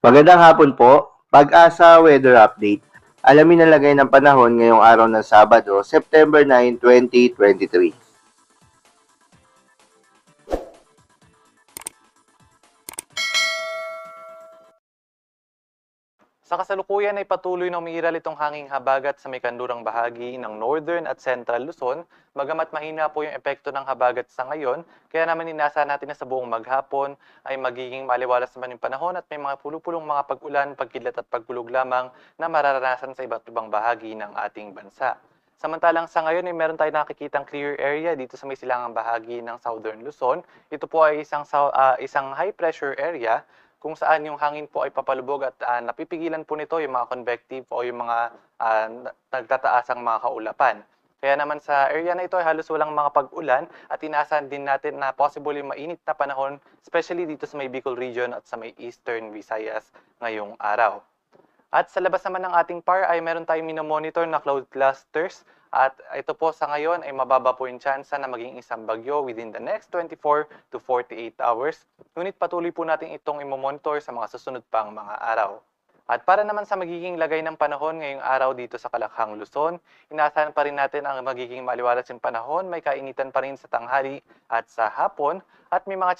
Magandang hapon po. Pag-asa Weather Update. Alamin ang lagay ng panahon ngayong araw ng Sabado, September 9, 2023. Sa kasalukuyan ay patuloy na umiiral itong hanging habagat sa may kanlurang bahagi ng Northern at Central Luzon, bagamat mahina po yung epekto ng habagat sa ngayon, kaya naman inaasahan natin na sa buong maghapon ay magiging maliwalas naman yung panahon at may mga pulupulong mga pag-ulan, pagkidlat at pagkulog lamang na mararanasan sa iba't ibang bahagi ng ating bansa. Samantalang sa ngayon ay meron tayong nakikitang clear area dito sa may silangang bahagi ng Southern Luzon. Ito po ay isang high pressure area kung saan yung hangin po ay papalubog at napipigilan po nito yung mga convective o yung mga nagtataasang mga kaulapan. Kaya naman sa area na ito ay halos walang mga pag-ulan at inaasahan din natin na possible yung mainit na panahon, especially dito sa may Bicol region at sa may Eastern Visayas ngayong araw. At sa labas naman ng ating PAR ay meron tayong minomonitor na cloud clusters at ito po sa ngayon ay mababa po yung tsansa na maging isang bagyo within the next 24 to 48 hours. Ngunit patuloy po natin itong imomonitor sa mga susunod pang mga araw. At para naman sa magiging lagay ng panahon ngayong araw dito sa Kalakhang, Luzon, inaasahan pa rin natin ang magiging maliwalas yung panahon, may kainitan pa rin sa tanghali at sa hapon, at may mga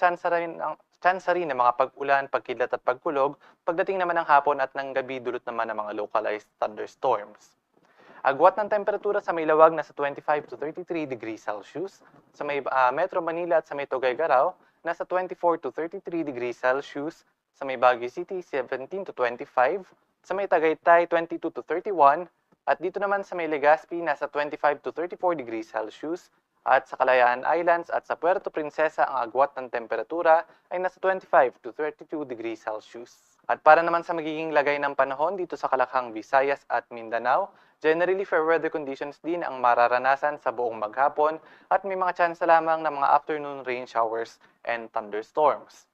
tsansa rin ng mga pag-ulan, pagkidlat at pagkulog, pagdating naman ng hapon at ng gabi dulot naman ng mga localized thunderstorms. Agwat ng temperatura sa may lawag nasa 25 to 33 degrees Celsius, sa may Metro Manila at sa may Tuguegarao nasa 24 to 33 degrees Celsius, sa may Baguio City 17 to 25, sa may Tagaytay 22 to 31, at dito naman sa may Legazpi nasa 25 to 34 degrees Celsius, at sa Kalayaan Islands at sa Puerto Princesa ang agwat ng temperatura ay nasa 25 to 32 degrees Celsius. At para naman sa magiging lagay ng panahon dito sa Kalakhang, Visayas at Mindanao, generally fair weather conditions din ang mararanasan sa buong maghapon at may mga tsansa lamang ng mga afternoon rain showers and thunderstorms.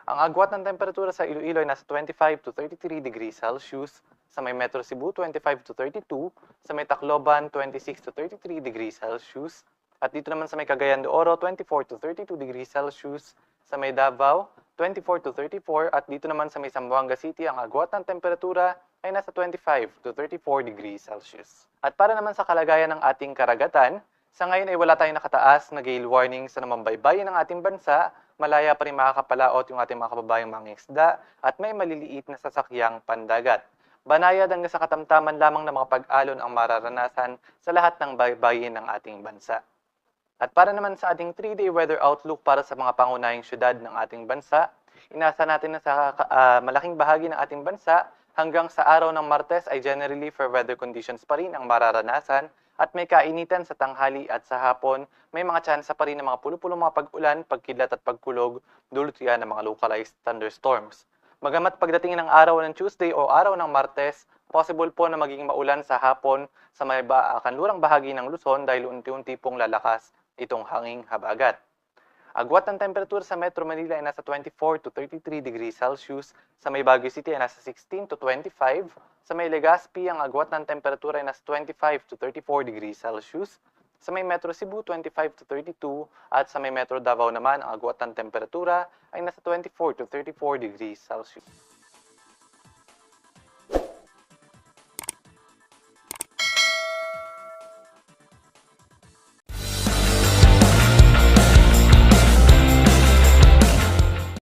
Ang agwat ng temperatura sa Iloilo ay nasa 25 to 33 degrees Celsius, sa may Metro Cebu 25 to 32, sa may Tacloban 26 to 33 degrees Celsius, at dito naman sa may Cagayan de Oro 24 to 32 degrees Celsius, sa may Davao 24 to 34, at dito naman sa may Zamboanga City ang agwat ng temperatura ay nasa 25 to 34 degrees Celsius. At para naman sa kalagayan ng ating karagatan, sa ngayon ay wala tayong nakataas na gale warning sa namambaybayin ng ating bansa, malaya pa rin makakapalaot yung ating mga kababayang mga isda at may maliliit na sasakyang pandagat. Banayad hanggang sa katamtaman lamang ng mga pag-alon ang mararanasan sa lahat ng baybayin ng ating bansa. At para naman sa ating 3-day weather outlook para sa mga pangunahing syudad ng ating bansa, inasa natin na sa malaking bahagi ng ating bansa hanggang sa araw ng Martes ay generally fair weather conditions pa rin ang mararanasan at may kainitan sa tanghali at sa hapon, may mga tsansa pa rin ng mga pulupulong mga pag-ulan, pagkidlat at pagkulog, dulot yan ng mga localized thunderstorms. Magamat pagdating ng araw ng Tuesday o araw ng Martes, possible po na maging maulan sa hapon sa may kanlurang bahagi ng Luzon dahil unti-unti pong lalakas itong hanging habagat. Agwat ng temperatura sa Metro Manila ay nasa 24 to 33 degrees Celsius, sa may Baguio City ay nasa 16 to 25, sa may Legazpi ang agwat ng temperatura ay nasa 25 to 34 degrees Celsius, sa may Metro Cebu 25 to 32, at sa may Metro Davao naman ang agwat ng temperatura ay nasa 24 to 34 degrees Celsius.